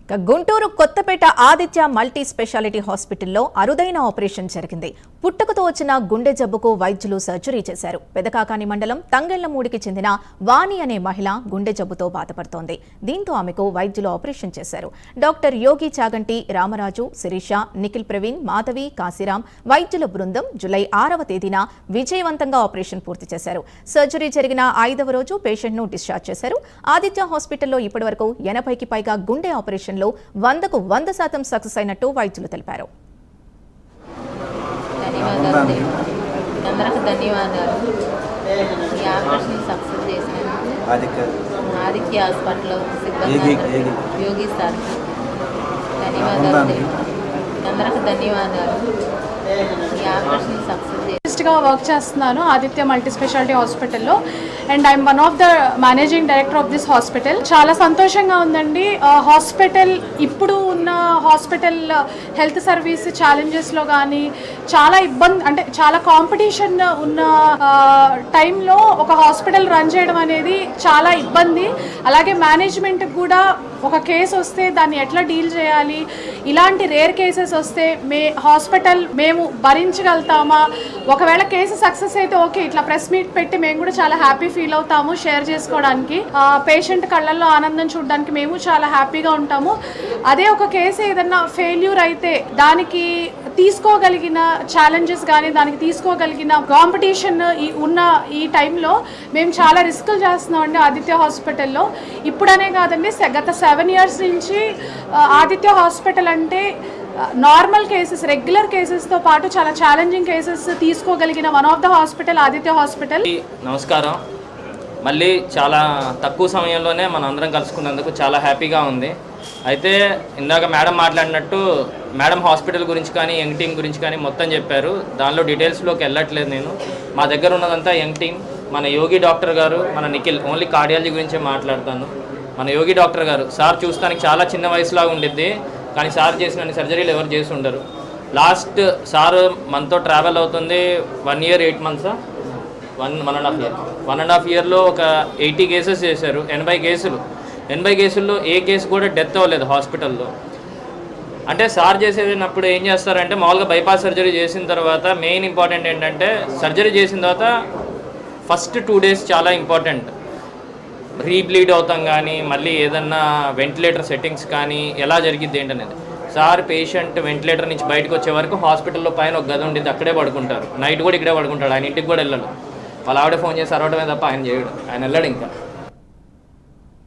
Guntur Kothapeta Aditya multi speciality హాస్పిటల్లో అరుదైన operation జరిగింది. పుట్టుకతో వచ్చిన గుండె జబ్బుకు వైద్యులు సర్జరీ చేశారు. పెదకాకాని మండలం తంగెళ్లమూడికి చెందిన వాణి అనే మహిళ గుండె జబ్బుతో బాధపడుతోంది. దీంతో ఆమెకు వైద్యులు ఆపరేషన్ చేశారు. డాక్టర్ యోగి చాగంటి, రామరాజు, శిరీష, నిఖిల్ ప్రవీణ్, మాధవి, కాశీరాం వైద్యుల బృందం జూలై 6వ తేదీన విజయవంతంగా ఆపరేషన్ పూర్తి చేశారు. సర్జరీ జరిగిన 5వ రోజు పేషెంట్ను డిశ్చార్జ్ చేశారు. ఆదిత్య హాస్పిటల్లో ఇప్పటివరకు 80కి పైగా గుండె ఆపరేషన్ 100కు 100% సక్సెస్ అయినట్టు వైద్యులు తెలిపారు. ఆదిత్య హాస్పిటల్ సిబ్బంది యోగి సార్ ధన్యవాదాలు. అందరికి ధన్యవాదాలు. ఈ ఆపరేషన్ సక్సెస్ గా వర్క్ చేస్తున్నాను ఆదిత్య మల్టీ స్పెషాలిటీ హాస్పిటల్లో and I'm one of the managing director of this hospital. చాలా సంతోషంగా ఉందండి. హాస్పిటల్ ఇప్పుడు ఉన్న హాస్పిటల్ హెల్త్ సర్వీస్ ఛాలెంజెస్లో కానీ చాలా ఇబ్బంది, అంటే చాలా కాంపిటీషన్ ఉన్న టైంలో ఒక హాస్పిటల్ రన్ చేయడం అనేది చాలా ఇబ్బంది. అలాగే మేనేజ్మెంట్కి కూడా ఒక కేసు వస్తే దాన్ని ఎట్లా డీల్ చేయాలి, ఇలాంటి రేర్ కేసెస్ వస్తే మేము భరించగలుగుతామా, ఒకవేళ కేసు సక్సెస్ అయితే ఓకే, ఇట్లా ప్రెస్ మీట్ పెట్టి మేము కూడా చాలా హ్యాపీ ఫీల్ అవుతాము షేర్ చేసుకోవడానికి. పేషెంట్ కళ్ళల్లో ఆనందం చూడడానికి మేము చాలా హ్యాపీగా ఉంటాము. అదే ఒక కేసు ఏదన్నా ఫెయిల్యూర్ అయితే దానికి తీసుకోగలిగిన ఛాలెంజెస్ కానీ దానికి తీసుకోగలిగిన కాంపిటీషన్ ఉన్న ఈ టైంలో మేము చాలా రిస్కులు చేస్తున్నామండి ఆదిత్య హాస్పిటల్లో. ఇప్పుడనే కాదండి, గత 7 years నుంచి ఆదిత్య హాస్పిటల్ అంటే నార్మల్ కేసెస్, రెగ్యులర్ కేసెస్తో పాటు చాలా ఛాలెంజింగ్ కేసెస్ తీసుకోగలిగిన one of the hospital Aditya hospital. నమస్కారం. మళ్ళీ చాలా తక్కువ సమయంలోనే మనం అందరం కలుసుకున్నందుకు చాలా హ్యాపీగా ఉంది. అయితే ఇందాక మేడం మాట్లాడినట్టు మేడం హాస్పిటల్ గురించి కానీ యంగ్ టీమ్ గురించి కానీ మొత్తం చెప్పారు. దానిలో డీటెయిల్స్లోకి వెళ్ళట్లేదు నేను. మా దగ్గర ఉన్నదంతా యంగ్ టీమ్. మన యోగి డాక్టర్ గారు, మన నిఖిల్ ఓన్లీ కార్డియాలజీ గురించే మాట్లాడతాను. మన యోగి డాక్టర్ గారు సార్ చూస్తానికి చాలా చిన్న వయసులాగా ఉండిద్ది, కానీ సార్ చేసిన సర్జరీలు ఎవరు చేసి ఉండరు. లాస్ట్ సార్ మనతో ట్రావెల్ అవుతుంది 1 year 8 months, 1.5 yearలో ఒక 80 cases చేశారు. 80 కేసుల్లో ఏ కేసు కూడా డెత్ అవ్వలేదు హాస్పిటల్లో. అంటే సార్ చేసేటప్పుడు ఏం చేస్తారంటే మామూలుగా బైపాస్ సర్జరీ చేసిన తర్వాత మెయిన్ ఇంపార్టెంట్ ఏంటంటే సర్జరీ చేసిన తర్వాత ఫస్ట్ 2 days చాలా ఇంపార్టెంట్. రీబ్లీడ్ అవుతాం కానీ మళ్ళీ ఏదన్నా వెంటిలేటర్ సెట్టింగ్స్ కానీ ఎలా జరిగిద్ది ఏంటనేది. సార్ పేషెంట్ వెంటిలేటర్ నుంచి బయటకు వచ్చే వరకు హాస్పిటల్లో పైన ఒక గది ఉండేది, అక్కడే పడుకుంటారు. నైట్ కూడా ఇక్కడే పడుకుంటాడు. ఆయన ఇంటికి కూడా వెళ్ళాడు. వాళ్ళ ఆవిడ ఫోన్ చేసి అరవడమే తప్ప ఆయన చేయడు, ఆయన వెళ్ళాడు ఇంకా.